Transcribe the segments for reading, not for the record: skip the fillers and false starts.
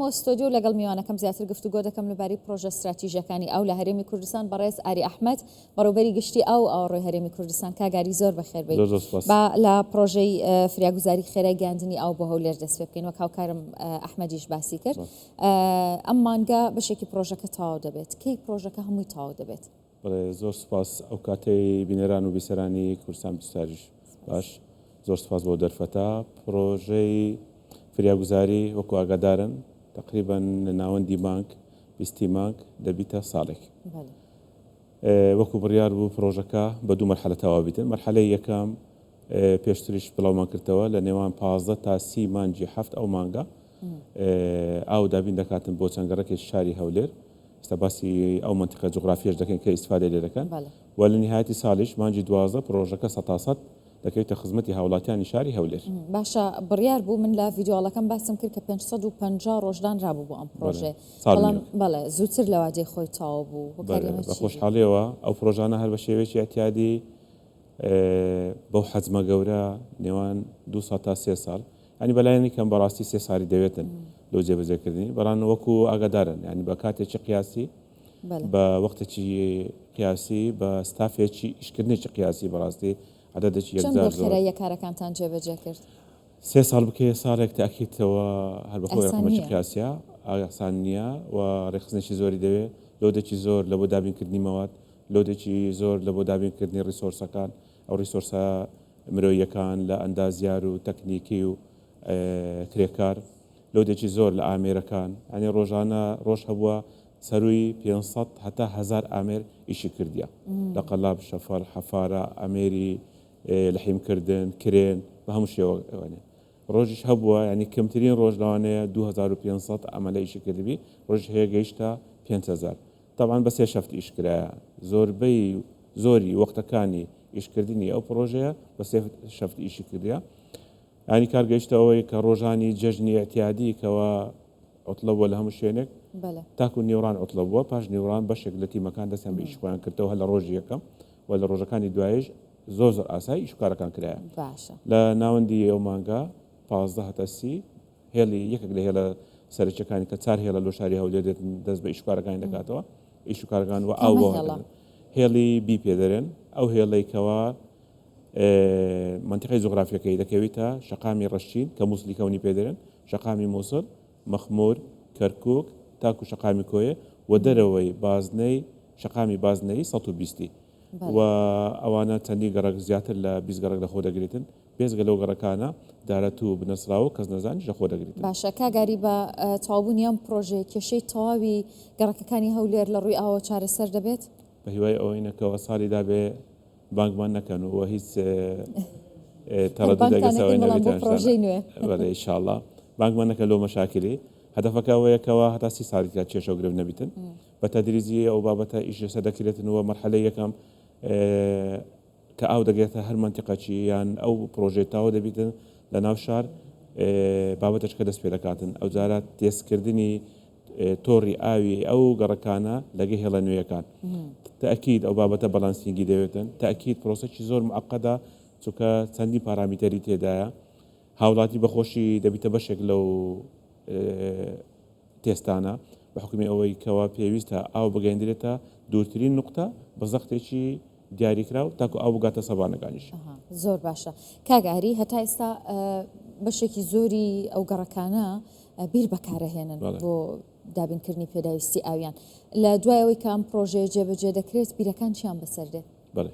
مۆستۆدیۆ لەگەڵ میوانەکەم زیاتر گفتوگۆ دەکەم لەبارەی پرۆژە استراتیژیەکانی ئاو لە هەرێمی کوردستان بەڕێز ئاری ئەحمەد بەڕێوەبەری گشتی ئاو ئاوەڕێی هەرێمی کوردستان کاگاری زۆر بەخێربێت با لە پرۆژەی فریاگوزاری خێرای گەاندنی ئاو بە هەولێر دەست پێ بکەین وەک هاوکارم ئەحمەدیش باسی کرد ئەم مانگە بەشێکی پرۆژەکە تەواو دەبێت کەی پرۆژەکە هەمووی تەواو دەبێت زۆر سپاس ئەو کاتەی بینەران و بیسەرانی کوردستان بیستاریش باش زۆر سپاس بۆ دەرفەتا پرۆژەی فریاگوزاری وەکو ئاگادارن تقریبا ناوەندی مانگ 20 مانگ دەبیتە ساڵێک وەکو بڕیار بوو پرۆژەکە بە دوو مەرحلە تەواو بیتن مەرحلەی یەکەم پێشتریش بڵاومان کردەوە لە نێوان 15 تا 30 مانگی 7 ئەو مانگە ئاو دابین دەکاتن بۆ چەنگەڕەکی شاری هەولێر ئێستا باسی ئەو منتیقە جوغرافیەش دەکەین کە ئیسفادە لێ دەکەن و لە نهایەتی ساڵیش مانگی 12 پرۆژەکە 100% دەکەوێتە خزمەتی هاوڵاتیانی شاری هەولێر باشە بڕیار بوو من لە ڤیدیۆڵەکەم باسم کرد کە 550 ڕۆژدان رابوو بۆ ئەم پرۆژێ بەڵێ زووتر لەوادەی خۆی تاوا بوو بە خۆشحاڵیەوە ئەو پرۆژانە هەر بە شێوەیەکی ئەتیادی بەو حەجمە گەورە نێوان 200 تا 3 ساڵ ینی بەلایەنی کەم بەڕاستی 3 ساڵی دەوێتن لەو جێبەجێکردنی بەڵام وەکو ئاگادارن ینی بە کاتێکی قیاسی بە وەختێکی قیاسی بە ستافێکی ئیشکردنێکی قیاسی بەڕاستی عددێکی یەکجار خێراییە کارەکانتان جێبەجێ کرد 3 ساڵ بکەیە ساڵێک تاکیدەوە هەر بەخۆی ڕقمێکی قیاسیە ئاسان نییە و ڕێخستنێکی زۆری دەوێت لۆدێکی زۆر لە بۆ دابینکردنی مەواد لۆدێکی زۆر لە بۆ دابینکردنی ڕیسۆرسەکان ئەو ڕیسۆرسە مرۆییەکان لە ئەندازیار و تەکنیکی و کرێکار لۆدێکی زۆر لە ئامێرەکان ئەنی ڕۆژانە ڕۆژ هەبووە سەروی 500 هەتا 1000 ئامێر ئیشی کردیە لە قەلاب شەفەر حەفارە ئەمێری لەحیمکردن کرێن بە هەموو شێوەوانێ ڕۆژیش هەبووە ینی کەمترین ڕۆژ لەوانەیە 2500 ئەمەلە ئیشی کردبی ڕۆژ هەیە گەیشتە 5000 طبعاان بە 3 شەفت ئیشکرایە زۆربەی زۆری وەختەکانی ئیشکردنی ئەو پرۆژەیە بە 3 شەفت ئیشی کردیا ینی کارگەیشتەوەی کە ڕۆژانی جەژنی ئەتیادی کەەوە ئۆتڵە بووە لە هەموو شوێنێک تاکو نیوڕان ئۆتڵە بووە پاش نیوڕان بەشێک لە تیمەکان دەستیان بە ئیشکۆیان کردەوە هە لە ڕۆژی یەکەم و لە ڕۆژەکانی دوایش زۆر زۆر ئاسایی ئیشکارەکان کرایە لە ناوەندی ئەو مانگە 15 هەتا 30 هێڵی یەکێک لە هێڵە سەرچەکانی کە 4 هێڵە لە شاری هەولێر دەست بە ئیشکارەکانی دەکاتەوە ئیشکارەکان و ئاو هێڵی بی پێدەرێن ئەو هێڵەیکەوە منتیقی جوغرافیەکەی دەکەوێتە شەقامی ڕەشین کە مووسلی کەونی پێدەرێن شەقامی مووسڵ مەخمور کەرکک تاکو شەقامی کۆیە و دەرەوەی بازنەی شەقامی بازنەی 120 و ئەوانە چەندی گەڕک زیاتر لە 20 گەڕک لە خۆ دەگرێتن بێزگە لەو گەڕەکانە دارەت و بنەسراوە کەس نەزانانی لە خۆ دەگرێت باشە کاگاری بە تەواوبوونی ئەم پرۆژێ کێشەی تەواوی گەڕەکەکانی هەولێر لە ڕووی ئاوە چارەسەر دەبێت بە هیوای ئەوەینەکەەوە ساڵی دابێ بانگمان نەکەن و هیچ تەڕەدەگەسەوەی نەبێت ئینشاءڵڵا بانگمان نەکە لەو مەشاکلی هەدەفەکەوەیەکەوە هەتا 30 ساڵی کێشە و گرفت نەبیتن بە تەدریجی ئەو بابەتە ئیش لەسەر دەکرێتن و مەرحەلەی یەکەم کە ئاو دەگرێتە هەر منتیقەچی یان ئەو پرۆژێت تاوە دەبیتن لە ناو شار بابەتش کە دەست پێ دەکاتن ئەو جارات تێستکردنی تۆڕی ئاوی ئەو گەڕەکانە لەگە هێڵە نوێیەکان تاکید ئەو بابەتە بەڵانسینگی دەوێتن تاکید پرۆسەی زۆر معقەدا چونکە چەندی پارامیتەری تێدایە هاوڵاتی بەخۆشی دەبیتە بەشێک لەو تێستانە بە حکومی ئەوەی کەوا پێویستە ئاو بگەیندرێتە دوورترین نقطە بە زەختێکی دیاریکرااو تاکو ئاو بگاتە سەبانەکانیش زۆر باشە کاگاری هەتا ئێستا بەشێکی زۆری ئەو گەڕەکانە بیر بەکارەهێنن بۆ دابینکردنی پێداویستی ئاویان لە دوایەوەی کە ئەم پرۆژێ جێبەجێ دەکرێت بیرەکان چیان بەسەردێت بڵێ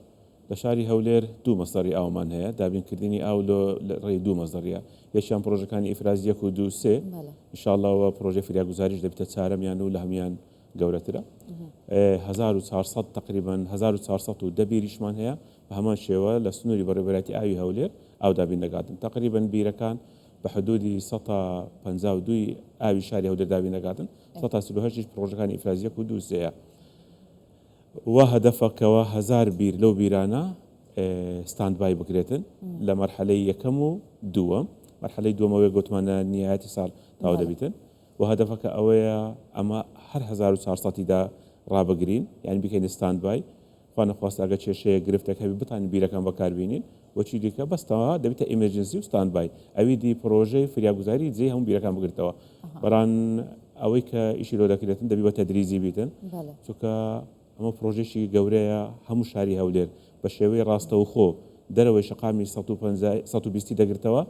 لە شاری هەولێر دوو مەسەری ئاومان هەیە دابینکردنی ئاو لە ڕێی دوو مەزەریە یەکیان پرۆژەکانی ئیفراز 1 و 2 3 ئینشاءڵڵەوە پرۆژەی فریاگوزاریش دەبێتە چارەمیان و لە هەمیان گەورەترە 1400 تقریبا 1400 و دەبیریشمان هەیە بە هەمان شێوە لە سنووری بەڕێوەبەرەتی ئاوی هەولێر ئاو دابین دەکاتن تقریبا بیرەکان بە حدودی 152 ئاوی شاری هەولێر دابین دەکاتن 138 پرۆژەکانی ئیفراز 1 و 2 3 و هەدەفەکەوە 1000 بیر لەو بیرانە ستاندبای بکرێتن لە مەرحەلەی یەکەم و دووەم مەرحەلەی دووەمەوەی گوتمانە نیهایەتی ساڵ تاوا دەبیتن و هەدەفەکە ئەوەیە ئەمە هەر 1400دا ڕابگرین یعنی بکەین ستاندبای خوا نەخواست ئەگە کێشەیە گرفتێک هەبی بتانین بیرەکان بەکاربینین وەچی دیکە بەستەوە دەبێتە ئیمەرجنسی و ستاندبای ئەوی دی پرۆژەی فریاگوزاری جێ هەموو بیرەکان بگرتەوە بەڕان ئەوەی کە ئیشی لۆ دەکرێتن دەبی بە تەدریزی بیتن چونکە ئەمە پرۆژێکی گەورەیە هەموو شاری هەولێر بە شێوەی ڕاستەوخۆ دەرەوەی شەقامی 120 دەگرتەوە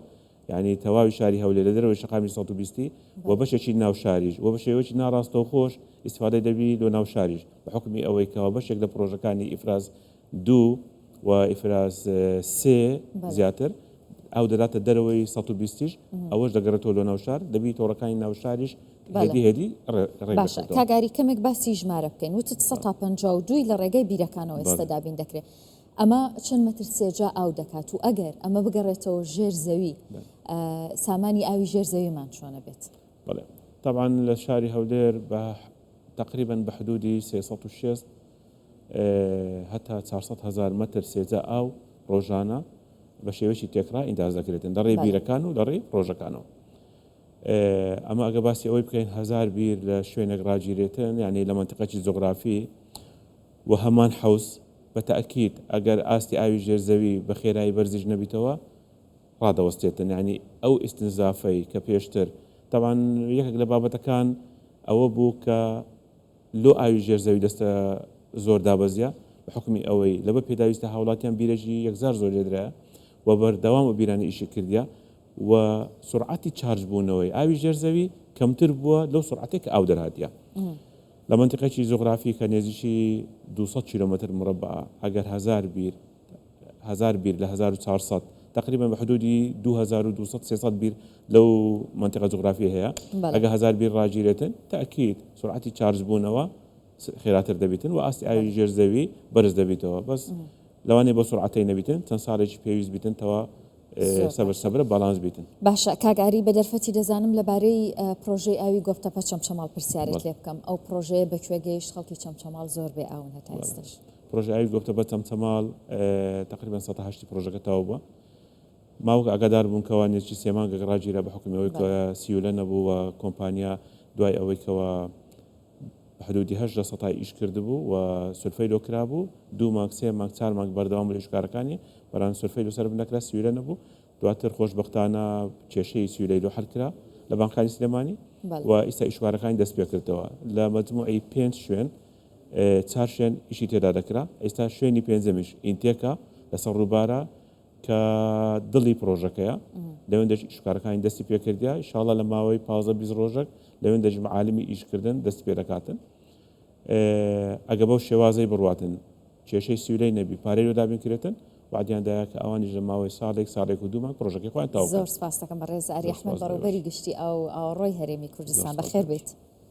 یعنی تەواوی شاری هەولێر لە دەرەوەی شەقامی 120 و بەشێکی ناو شاریش و بە شێوەیەکی ناڕاستەوە خۆش ئیسفادەی دەبی لۆ ناو شاریش بە حکمی ئەوەی کەەوە بەشێک لە پرۆژەکانی ئیفراز 2 و ئیفراز 3 زیاتر ئەو دەداتە دەرەوەی 120ش ئەوەش دەگەڕێتەوە لۆ ناو شار دەبی تۆڕەکانی ناو شاریش هێدی باشە کاگاری کەمێک باسی ژمارە بکەین وتت 152 لە ڕێگەی بیرەکانەوە ئێستا دابین دەکرێت ئەمە چەند مەتر سێجا ئاو دەکات و ئەگەر ئەمە بگەڕێتەوە ژێر زەوی سامانی ئاوی ژێر زەویمان چۆنە بێت بەڵێ طبعا لە شاری هەولێر بە تقریبا بە حدودی 360 هەتا 400,000 مەتر سێجا ئاو ڕۆژانە بە شێوەیەکی تێکرا ئینداز دەکرێتن لە ڕێی بیرەکان و لە ڕێی پرۆژەکانەوە ئەمە ئەگە باسی ئەوەی بکەین 1000 بیر لە شوێنێک ڕاگیرێتن یعنی لە منتیقەی جغرافی و هەمان حوز بەتەئەکید ئەگەر ئاستی ئاوی ژێرزەوی بە خێرایی بەرزیش نەبیتەوە ڕادەوەستێتن یعنی ئەو ئیستنزافەی کە پێشتر تاوان یەکێک لە بابەتەکان ئەوە بوو کە لۆ ئاوی ژێرزەوی دەستە زۆر دابەزیە بە حکمی ئەوەی لەبەر پێداویستە هاوڵاتیان بیرەژی یەکزار زۆر لێدرایە و بەردەوام و بیرانی ئیشی کردیا و سرعەتی چارج بوونەوەی ئاوی ژێرزەوی کەمتر بووە لەو سرعەتێک ئاو دەرهاتیە لە منتیقەی جغرافی کە نێزیشی 200 کیلومتر مربع ئەگەر 1000 بیر لە 1400 تقریبا بە حدودی 2200-300 بیر لەو منتیقە جغرافی هەیە ئەگە 1000 بیر ڕاگیرێتن تەئەکید سرعەتی چارج بوونەوە خێراتر دەبیتن و ئاستی ئاوی ژێرزەوی بەرز دەبیتەوە بەس لەوانەیە بۆ سرعەتەی نەبیتن چەند ساڵێکی پێویست بیتن تەوا سەبرە باڵانس بیتن باشە کاگاری بە دەرفەتی دەزانم لەبارەی پرۆژەی ئاوی گۆفتەپە چەمچەماڵ پرسیارێک لێ بکەم ئەو پرۆژەیە بەکوێ گەیشت خەڵکی چەمچەماڵ زۆر بێ ئاون هەتا ئێستاش پرۆژە ئاوی گۆفتەپە چەمچەماڵ تقریبا 180 پرۆژەکە تاو بووە ماوەکە ئاگادار بوون کەوانێکی سێمانگە ڕاگیرە بە حکمی ئەوەی کە سیولە نەبوو و کۆمپانیا دوای ئەوەی کەوە حدودی 8 سەتای ئیش کردبوو و سولفەی لۆ کرابوو 2 مانگ 3 مانگ 4 مانگ بەردەوام لە هێشکارەکانی بەران سولفەی لەسەر بنەکرا سیولە نەبوو دواتر خۆشبەختانە کێشەی سیولەی لۆ حەل کرا لە بانکانی سلێمانی و ئێستا ئیشوارەکانی دەست پێ کردەوە لە مەجموعی 5 شوێن 4 شوێن ئیشی تێدا دەکرا ئێستا شوێنی پێنجەمیش ئینتێکە لەسەر ڕووبارە کە دڵی پرۆژەکەیە لەوێندەش ئیشکارەکانی دەستی پێکردیا ئینشاڵڵا لە ماوەی 15-20 ڕۆژێک لەوێندەش معالمی ئیشکردن دەستی پێ دەکاتن ئەگە بەو شێوازەی بڕواتن کێشەی سیولەی نەبی پارەی لۆ دابینکرێتن وعدیاندایە کە ئەوانیش لە ماوەی ساڵێک و دوومان پرۆژەکەی خۆیان تاو زۆر سپاس دەکەم بەڕێز ئەری ئەحمەد بەڕێوەبەری گشتی ئەو ڕۆی هەرێمی کوردستان بەخێر بێت